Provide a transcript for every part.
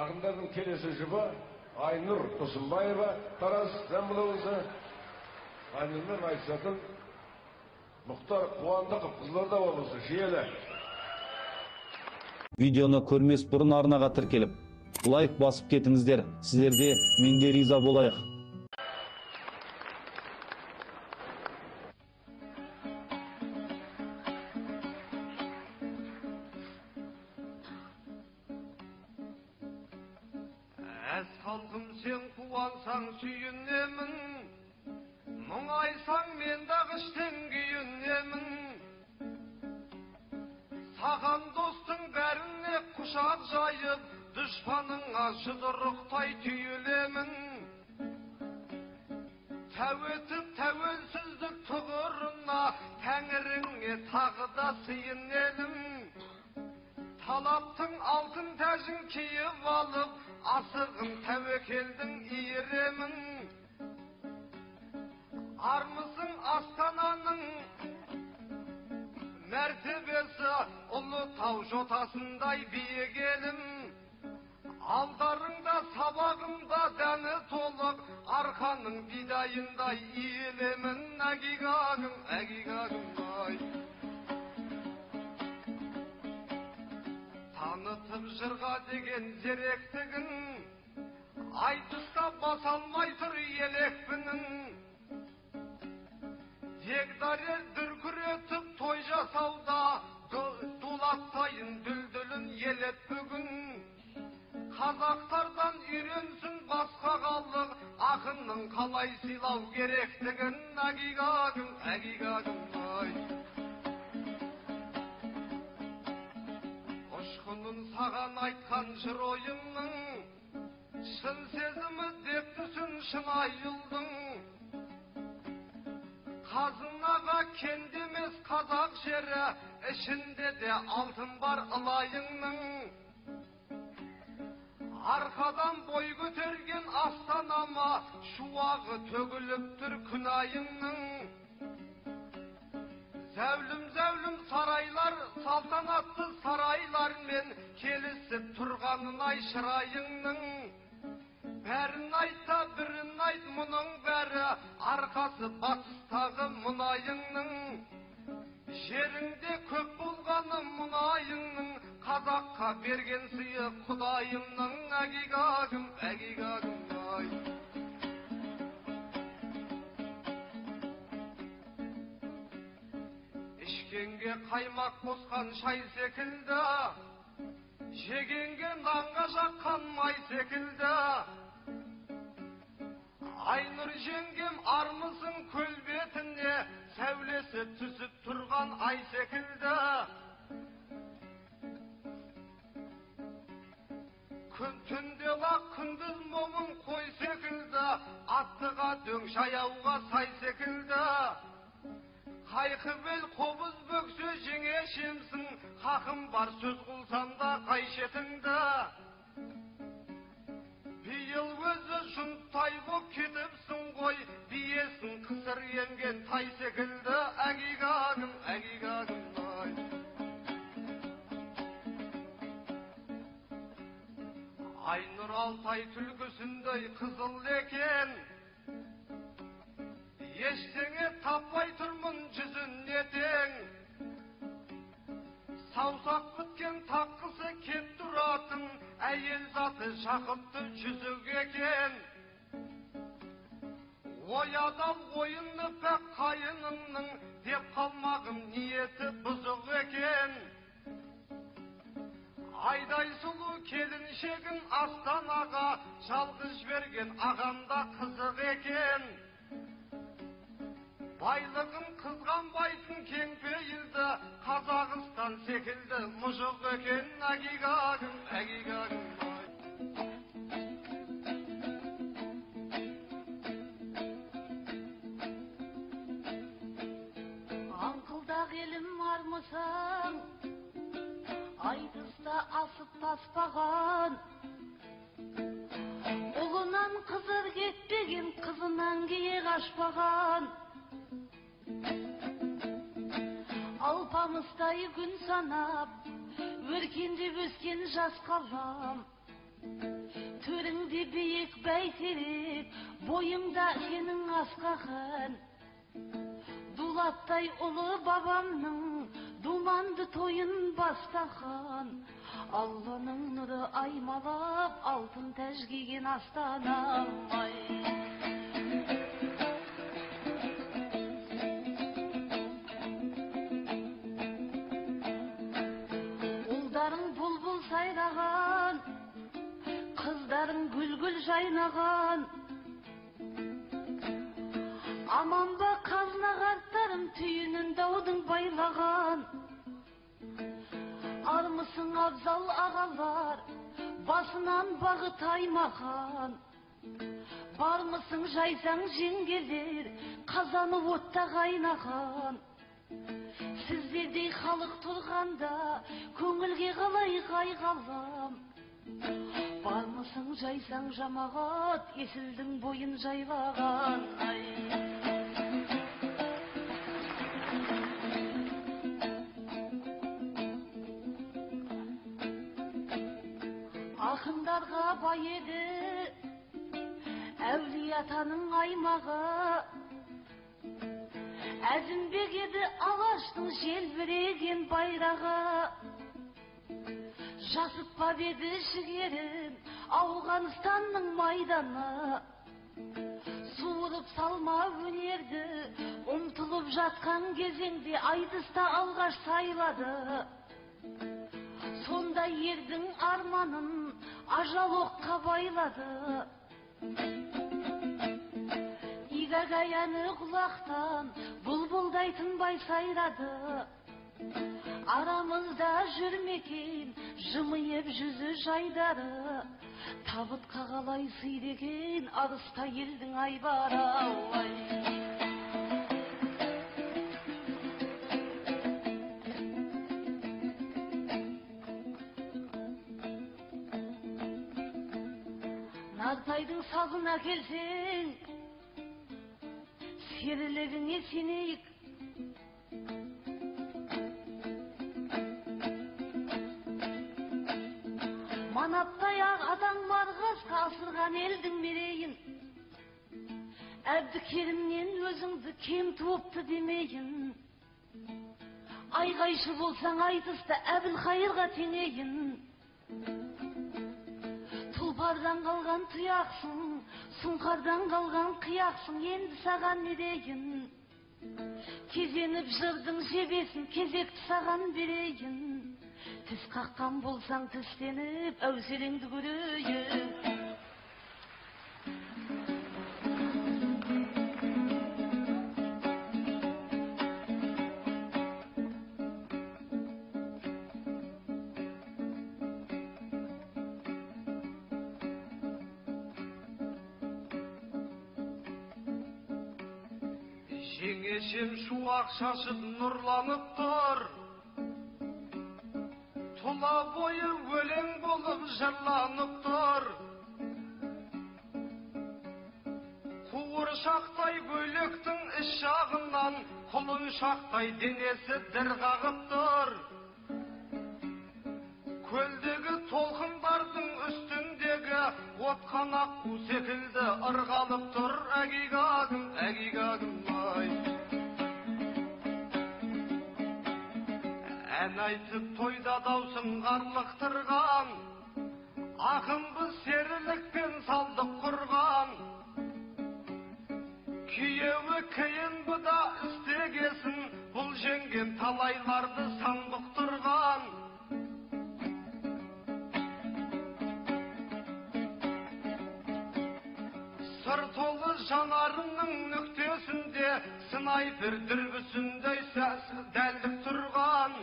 Ақындардың келесі жұбы Айнұр Тұрсынбаева, Тараз Жамбыловызы, Айнұрмен айтысатын Мұхтар Қуандықов, Қызылорда облысы, Жиелі. Видеоны көрмес бұрын арнаға тіркеліп, лайк басып кетіңіздер, сіздерде мен де риза болайық. Әз халқым сен қуансаң сүйінемін, мұңайсаң мен дағыштен күйінемін. Саған достың бәріне құшақ жайып, дұшпаныңа жұдырықтай түйілемін. Тәуетіп тәуелсіздік тұғырына, тәңіріңе тағы да сыйынелім. Талаптың алтын тәжін киіп алып, асығын тәуекелдің иіремін. Армысың Астананың мәртебесі, ұлы тау жотасындай биік елім. Алдарыңда сабағымда дәні толық, арқаның бидайындай иілемін. Әгигагым, әгигагым ай. Танытып жырға деген зеректігін, айтыста баса алмай тұр елекпінің. Дегдарер дүркіретіп той жасауда, дулаттайын дүлдүлін елет бүгін. Қазақтардан үйренсін басқа халық, ақынның қалай сыйлау керектігін. Әгигагым, әгигагым ай. Ұшқынын саған айтқан жыр ойымның, шын сезімі деп түсін шынайылдың. Қазынаға кендемес қазақ жері, ішінде де алтын бар ылайыңның. Арқадан бой көтерген Астанама, шуағы төгіліп тұр күнайыңның. Зәулім сарайлар, салтанатты сарайлармен келісіп тұрғанын ай шырайыңның. Бәрін айтта бірін айт, мұның бәрі арқасы батыстағы мұнайыңның. Жеріңде көп болғаны мұнайыңның, қазаққа берген сыйы құдайымның. Әгигагым, әгигагым ай. Ішкенге қаймақ қосқан шай секілді, жегенге нанға жаққан май секілді. Айнұр жеңгем армысың көл бетіне, сәулесі түсіп тұрған ай секілді. Түнде лақ күндіз момын қой секілді, аттыға дөң жаяуға сай секілді. Қайқы бел қобыз бөксе жеңешемсің, хақым бар сөз қылсам да қайшетіңді. Биыл өзі жұнттай боп кетіпсің ғой, биесін қысыр емген тай секілді. Әгигагым, әгигагым ай. Айнұр Алтай түлкісіндей қызыл екен, ештеңе таппай тұрмын жүзіне тең. Саусақ біткен таққысы кеп тұратын, әйел заты жақыпты жүзік екен. Оядал ойынны пәк қайынымның, деп қалмағым ниеті бұзық екен. Айдай сұлу келіншегін Астанаға жалғыз жіберген ағамда қызық екен. Байлығын қызғанбайтын кең пейілді, Қазақстан секілді мұжық екен. Әгигагым, әгигагым ай. Аңқылдақ елім армысың, айтыста асып таспаған. Ұлынан қызыр кетпеген, қызынан кие қашпаған. Алпамыстай күн санап, өркендеп өскен жас қалам. бәйтерек, бойыңда сенің асқақын. Дулаттай ұлы бабамның думанды тойын бастаған. Алланың нұры аймалап, алтын тәж киген астанам. Ұлдарың бұлбұл сайраған, қыздарың гүл-гүл жайнаған. Аман ба қазына қарттарым, түйінін даудың байлаған. Армысың абзал ағалар, басынан бағыт аймаған. Бармысың жайсаң жеңгелер, қазаны отта қайнаған. Сіздердей халық тұрғанда, көңілге қалай қайғалам. Бармысың жайсаң жамағат, есілдің бойын жайлаған. Ақындарға бай еді әулиетаның аймағы, әзімбек еді алаштың желбіреген байрағы. Жасытпап еді жігерін Ауғанстанның майданы, суырып салма өнерді ұмтылып жатқан кезеңде айтыста алғаш сайлады. Сонда ердің арманын ажал оққа байлады. Игагаяны құлақтан бұлбұлдай тынбай сайрады. Арамызда жүрмекен жымиып жүзі жайдары, табыт қағалай сыйдеген арыста елдің айбары. Нартайдың сазына келсең, серілігіңе сенейік. Манаптай ақ атаң марғасқа асырған елдің мерейін. Әбдікерімнен өзіңді кем туыпты демейін. Айғайшы болсаң айтысты Әбілқайырға теңейін. Тұлпардан қалған тұяқсың, сұңқардан қалған қияқсың, енді саған не дейін? Кезеніп жырдың жебесін, кезекті саған берейін. Тіс қаққан болсаң тістеніп, әуселеңді көрейін. Жеңешем шуақ шашып нұрланып тұр, тұла бойы өлең болып жырланып тұр. Қуыршақтай бөлектің іш жағынан құлыншақтай денесі дір қағып тұр. Көлдегі толқындардың үстіндегі отқан аққу секілді ырғалып тұр. Әгигагым, әгигагым ай. Ән айтып тойда даусың қарлықтырған, ақынбыз серілікпен салдық құрған. Күйеуі кейін бұда істегесін, бұл жеңген талайларды сан бұқтырған. Сыр толы жанарының нүктесінде снайпер дүрбісіндей дәлдік тұрған.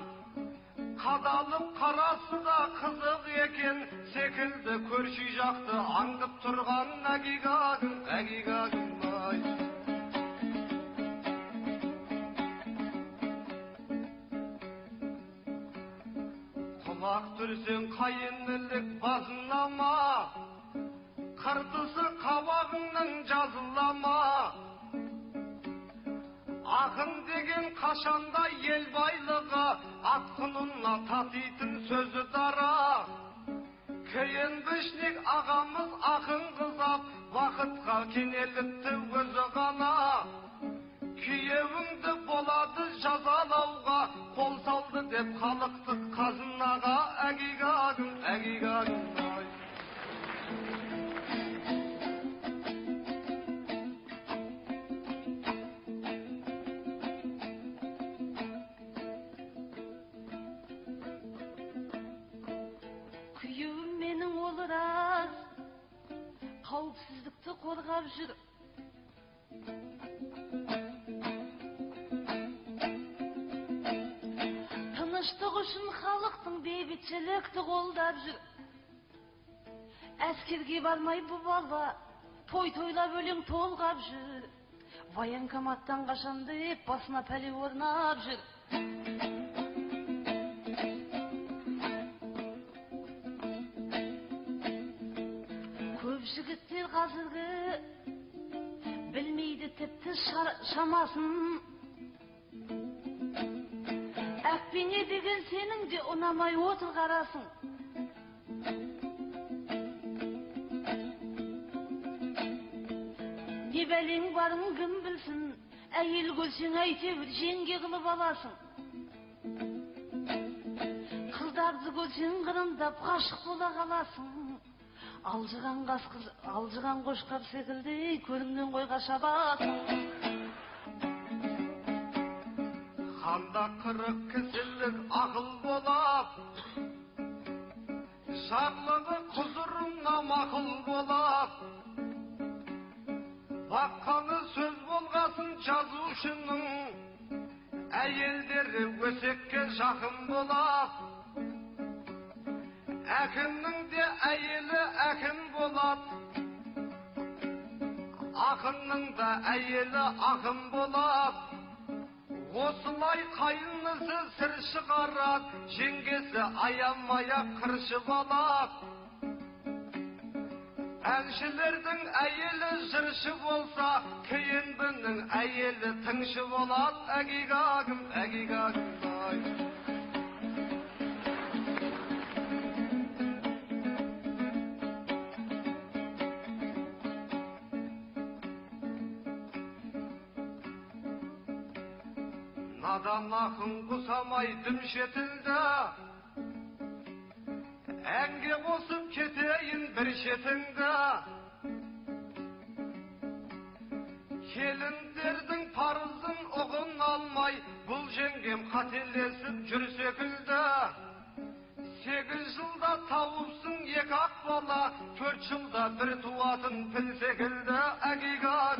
Қадалып қарасы да қызық екен секілді көрші жақты аңдып тұрған. Әгигагым, әгигагым ай. Құлақ түрсең қайынлік базынама, қыртысы қабағыңның жазылама. Ақын деген қашанда ел байлығы, атқынына татитын сөзі дара. Keyin Bishnik ağamız akın kızap, vakıtqa kenelipti özü gana. Kiyevingdi boladı jazalauga, kol saldı dep halıqtı kazınaga. Agigagım, agigagım ay. Kүйеуім менің ол рас, қауіпсіздікті қорғап жүр. Тыныштық үшін халықтың бейбітшілікті қолдап жүр. Әскерге бармай бұл бала, той-тойлап өлең толғап жүр. Военкоматтан қашан деп басына пәле орнап жүр. Көп жігіттер қазіргі білмейді тіпті шамасын. Әкпеңе деген сенің де ұнамай отыр қарасың. Не бәлең барың кім білсін, әйел көрсең әйтеуір жеңге қылып аласың. Қыздарды көрсең қырындап ғашық бола қаласың. Алжыған қошқар секілді көрінген қойға шабасың. Ханда 40 кісілік ақыл болап, жарлығы құзырыңа мақұл болап. Баққаны сөз болғасын жазушының, әйелдері өсекке жақын болап. Әкімнің де әйелі әкім болат, ақынның да әйелі ақын болат. Осылай қайынысы сір шығарат, жеңгесі аямая қыршы балат. Әншілердің әйелі жыршы болса, кейінбінің әйелі тыңшы болат. Әгигагым, әгигагым ай. Nadan akın kusamay dümşetildi, enge kosup keteyin bir şetinde. Kelinlerдің parızın oğun almay, bul jengem katelesip jürsekildi. 8 жылда тауыпсың екі ақ бала, 4 жылда bir туатын pil sekildi. Әгигагым,